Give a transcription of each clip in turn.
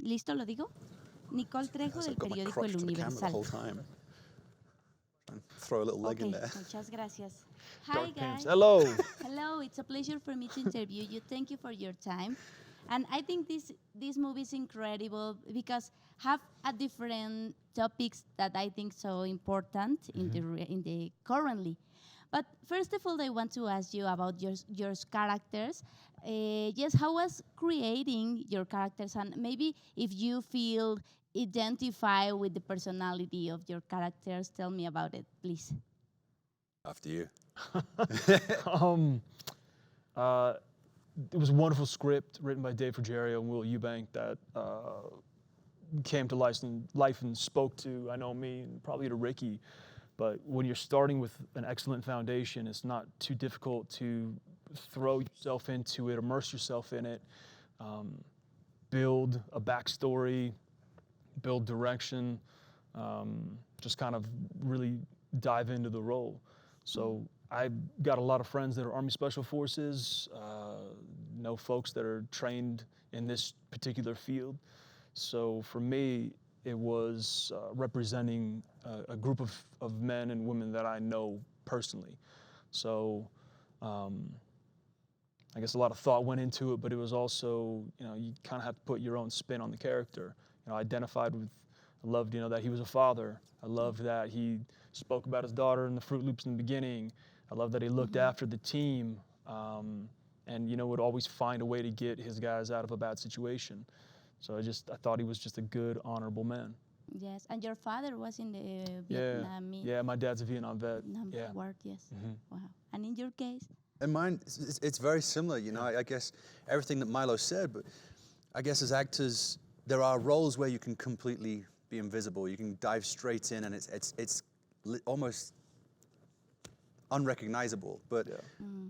¿Listo lo digo? Nicole Trejo del I've got my periódico crotch El to the camera the Universal. whole time. And throw a little leg in there. Muchas gracias. Hi Dark guys. pants. Hello. Hello, it's a pleasure for me to interview you. Thank you for your time. And I think this movie is incredible because have a different topics that I think so important in the currently. But first of all, I want to ask you about your characters. Yes, how was creating your characters, and maybe if you feel identify with the personality of your characters, tell me about it, please. After you. It was a wonderful script written by Dave Ruggiero and Will Eubank that came to life and spoke to, I know me, and probably to Ricky. But when you're starting with an excellent foundation, it's not too difficult to throw yourself into it, immerse yourself in it, build a backstory, build direction, just kind of really dive into the role. So I got a lot of friends that are Army Special Forces, know folks that are trained in this particular field. So for me, it was representing a group of men and women that I know personally. So I guess a lot of thought went into it, but it was also, you kind of have to put your own spin on the character. I identified with, I loved, that he was a father. I loved that he spoke about his daughter in the Fruit Loops in the beginning. I loved that he looked after the team and, would always find a way to get his guys out of a bad situation. So I thought he was just a good, honorable man. Yes, and your father was in the Vietnam. Yeah, my dad's a Vietnam vet. War, yes. Wow. And in your case? And mine, it's very similar, I guess everything that Milo said, but I guess as actors, there are roles where you can completely be invisible. You can dive straight in and it's almost unrecognizable. But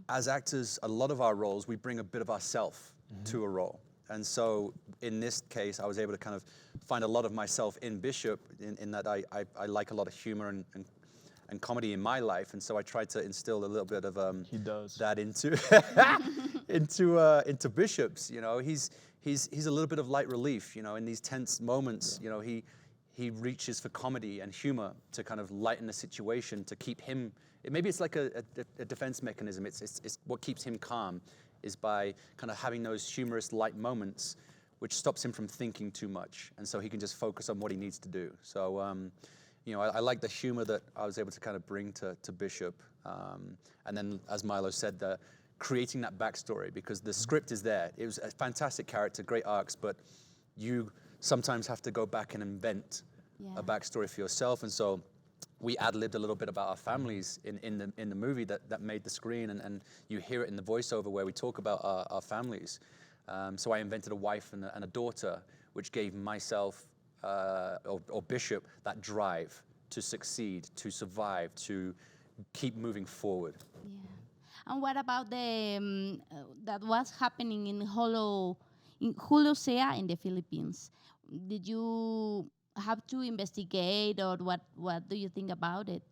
as actors, a lot of our roles, we bring a bit of ourself to a role. And so in this case, I was able to kind of find a lot of myself in Bishop in that I like a lot of humor and comedy in my life. And so I tried to instill a little bit of that into Bishop's. He's a little bit of light relief, in these tense moments, he reaches for comedy and humor to kind of lighten the situation, to keep him, maybe it's like a defense mechanism. It's what keeps him calm is by kind of having those humorous light moments, which stops him from thinking too much. And so he can just focus on what he needs to do. So, I like the humor that I was able to kind of bring to Bishop. And then, as Milo said, creating that backstory, because the script is there. It was a fantastic character, great arcs, but you sometimes have to go back and invent a backstory for yourself. And so we ad-libbed a little bit about our families in the movie that made the screen, and you hear it in the voiceover where we talk about our families. So I invented a wife and a daughter, which gave myself or Bishop that drive to succeed, to survive, to keep moving forward. Yeah. And what about the that was happening in Hulosea in the Philippines? Did you have to investigate, or what do you think about it?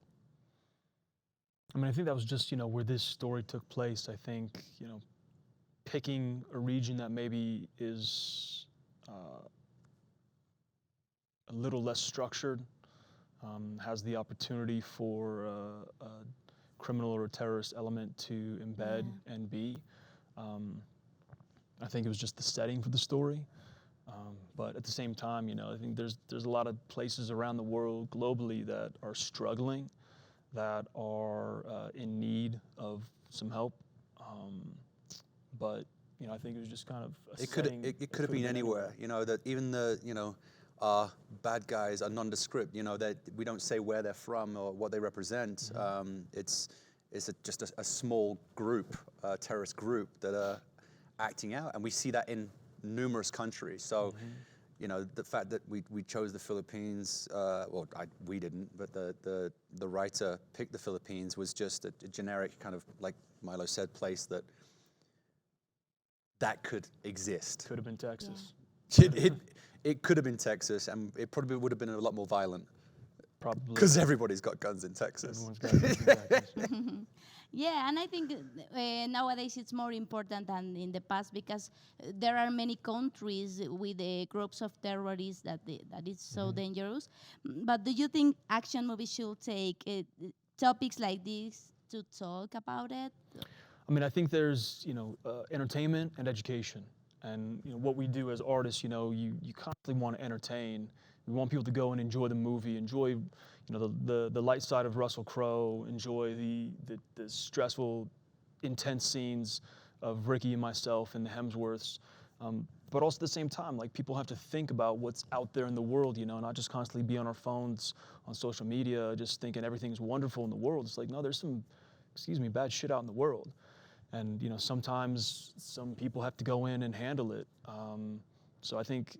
I mean, I think that was just, where this story took place. I think, picking a region that maybe is a little less structured, has the opportunity for a criminal or a terrorist element to embed and be. I think it was just the setting for the story. But at the same time, I think there's a lot of places around the world globally that are struggling, that are in need of some help. But I think it was just kind of a setting. It could have been anywhere. That even the our bad guys are nondescript. That we don't say where they're from or what they represent. It's just a small group, a terrorist group that are acting out, and we see that in numerous countries. So, the fact that we chose the Philippines, we didn't, but the writer picked the Philippines was just a generic kind of, like Milo said, place that could exist. Could have been Texas. It could have been Texas, and it probably would have been a lot more violent. probably. Because everybody's got guns in Texas. Everyone's got guns in Texas. Yeah, and I think nowadays it's more important than in the past because there are many countries with groups of terrorists that is so dangerous. But do you think action movies should take topics like this to talk about it? I mean, I think there's, entertainment and education. And, what we do as artists, you constantly want to entertain. We want people to go and enjoy the movie, enjoy, the light side of Russell Crowe, enjoy the stressful, intense scenes of Ricky and myself and the Hemsworths. But also at the same time, like, people have to think about what's out there in the world, not just constantly be on our phones, on social media, just thinking everything's wonderful in the world. It's like, no, there's some, bad shit out in the world. And, sometimes some people have to go in and handle it. So I think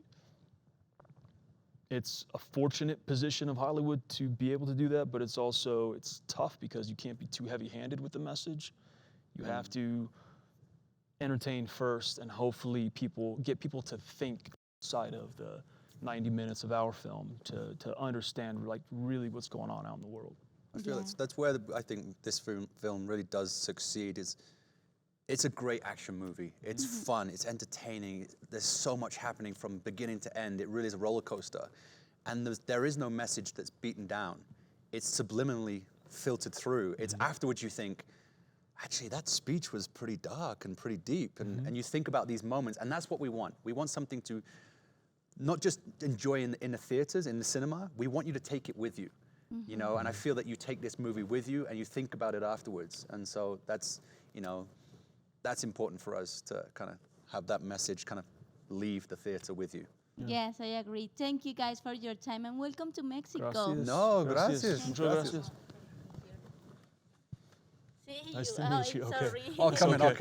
it's a fortunate position of Hollywood to be able to do that, but it's tough because you can't be too heavy-handed with the message. You have to entertain first and hopefully get people to think outside of the 90 minutes of our film to understand like really what's going on out in the world. I feel that's where I think this film really does succeed. It's a great action movie. It's fun. It's entertaining. There's so much happening from beginning to end. It really is a roller coaster. And there is no message that's beaten down. It's subliminally filtered through. It's afterwards you think, actually, that speech was pretty dark and pretty deep. And you think about these moments. And that's what we want. We want something to not just enjoy in the theaters, in the cinema. We want you to take it with you. And I feel that you take this movie with you and you think about it afterwards. And so that's important for us to kind of have that message kind of leave the theater with you. Yes, I agree. Thank you guys for your time and welcome to Mexico. Gracias. No, gracias. Muchas gracias. See Nice you. to meet you. I'm Okay. sorry. Oh, come in. Okay.